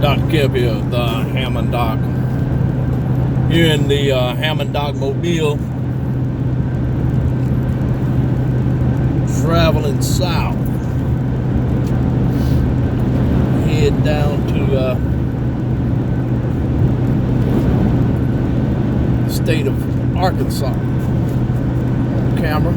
Dr. Kip here at the Hammond Dock. Here in the Hammond Dock Mobile, traveling south, head down to the state of Arkansas. Camera.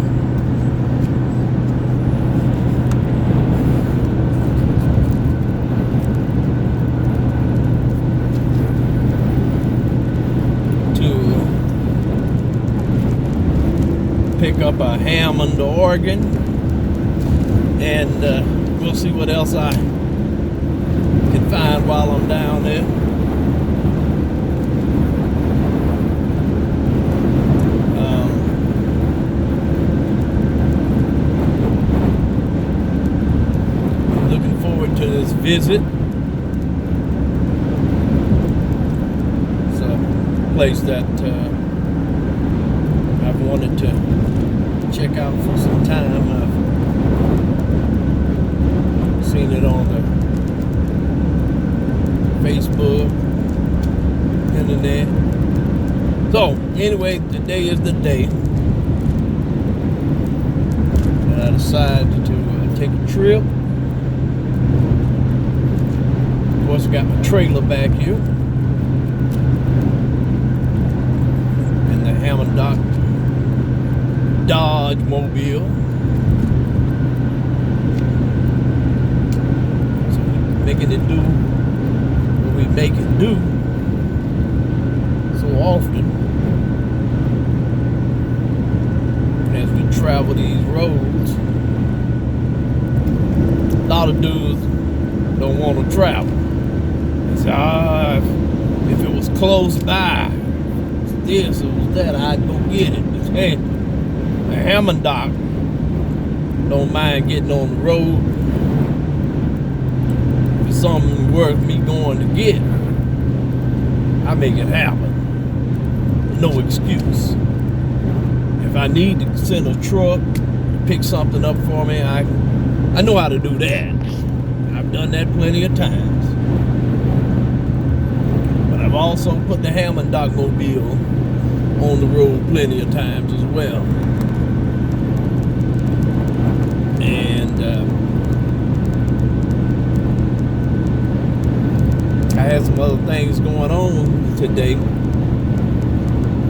Pick up a Hammond organ, and we'll see what else I can find while I'm down there. Looking forward to this visit. It's a place that I've wanted to check out for some time. I've seen it on the Facebook, internet. So anyway, today is the day that I decided to take a trip. Of course, I got my trailer back here in the Hammond Dock Dodge Mobile. So we're making it do what we make it do so often as we travel these roads. A lot of dudes don't want to travel. They say, if it was close by, this or that, I'd go get it. It's, hey, the Hammond Dock don't mind getting on the road for something worth me going to get. I make it happen. No excuse. If I need to send a truck to pick something up for me, I know how to do that. I've done that plenty of times. But I've also put the Hammond Dock Mobile on the road plenty of times as well. I had some other things going on today.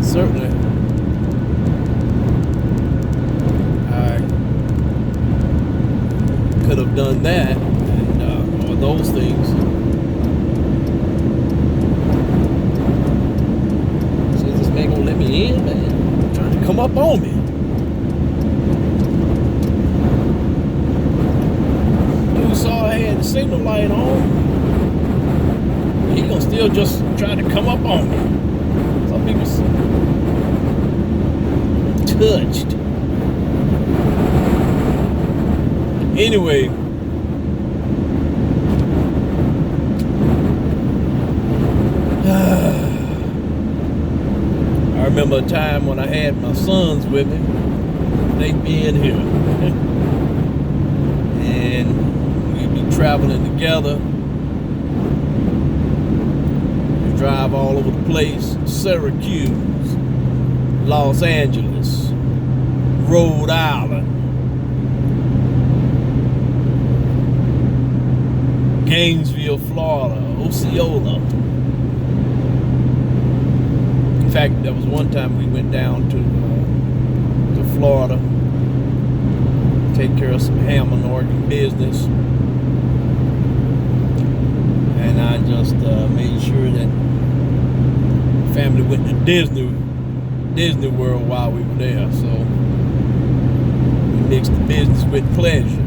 Certainly, I could have done that, or those things. So this man gonna let me in, man? Trying to come up on me. Dude saw I had the signal light on. He gonna still just try to come up on me. Some people touched. Anyway, I remember a time when I had my sons with me. They being here, and we'd be traveling together. Drive all over the place. Syracuse, Los Angeles, Rhode Island, Gainesville, Florida, Osceola. In fact, there was one time we went down to Florida, take care of some Hammond organ business, and I just made sure that family went to Disney World while we were there. So we mixed the business with pleasure.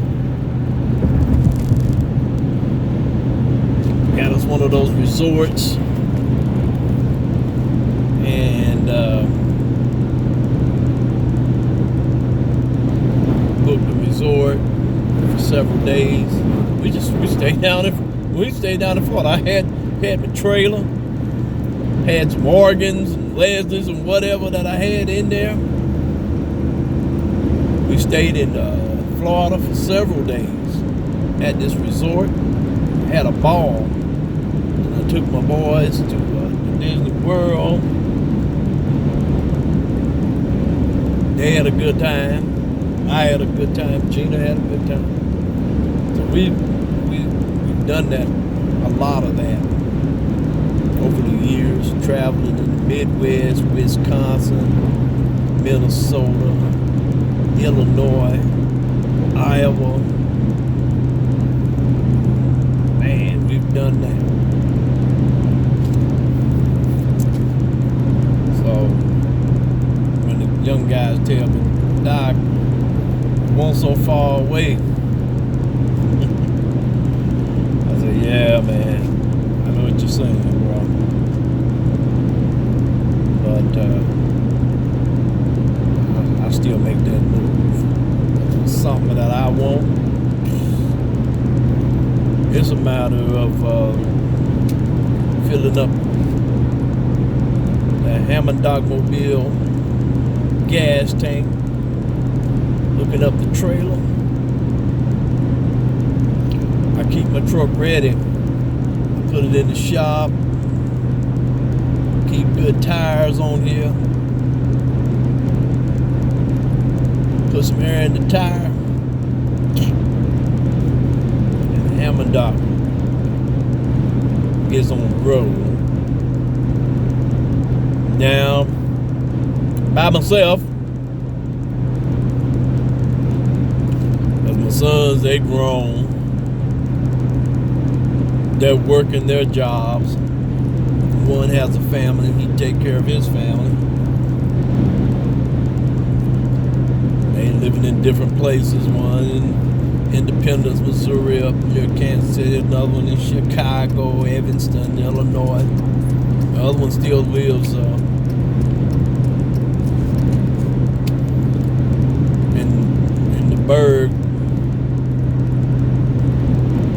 Got us one of those resorts, and booked a resort for several days. We stayed down in Florida. I had my trailer, had some organs and Leslie's and whatever that I had in there. We stayed in Florida for several days at this resort. Had a ball. took my boys to Disney World. They had a good time. I had a good time. Gina had a good time. So we've done that, a lot of that over the years, traveling in the Midwest, Wisconsin, Minnesota, Illinois, Iowa. Man, we've done that. So when the young guys tell me, Doc, one so far away, I say, yeah, man, I know what you're saying, bro. But I still make that move. It's something that I want. It's a matter of filling up the Hammond Mobile gas tank, looking up the trailer. I keep my truck ready. Put it in the shop. Keep good tires on here. Put some air in the tire. And the Hammond Doc gets on the road. Now, by myself. Because my sons, they grown. They're working their jobs. One has a family, he take care of his family. They living in different places. One in Independence, Missouri, up near Kansas City. Another one in Chicago, Evanston, Illinois. The other one still lives in the Berg,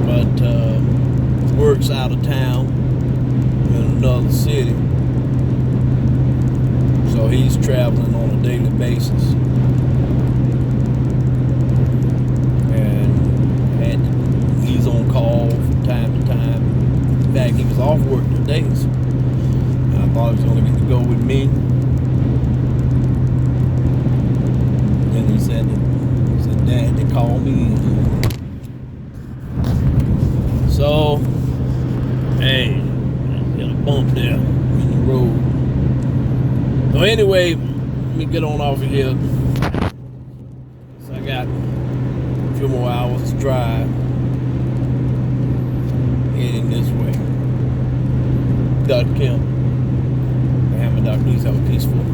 but works out of town in another city. So he's traveling on a daily basis. And he's on call from time to time. In fact, he was off work today. So I thought he was going to get to go with me. Then he said, Dad, they called me. So, hey, hit a bump there in the road. So anyway, let me get on off of here. So I got a few more hours to drive. Heading this way. Dr. Kemp, the Hammond Doc, please have a peaceful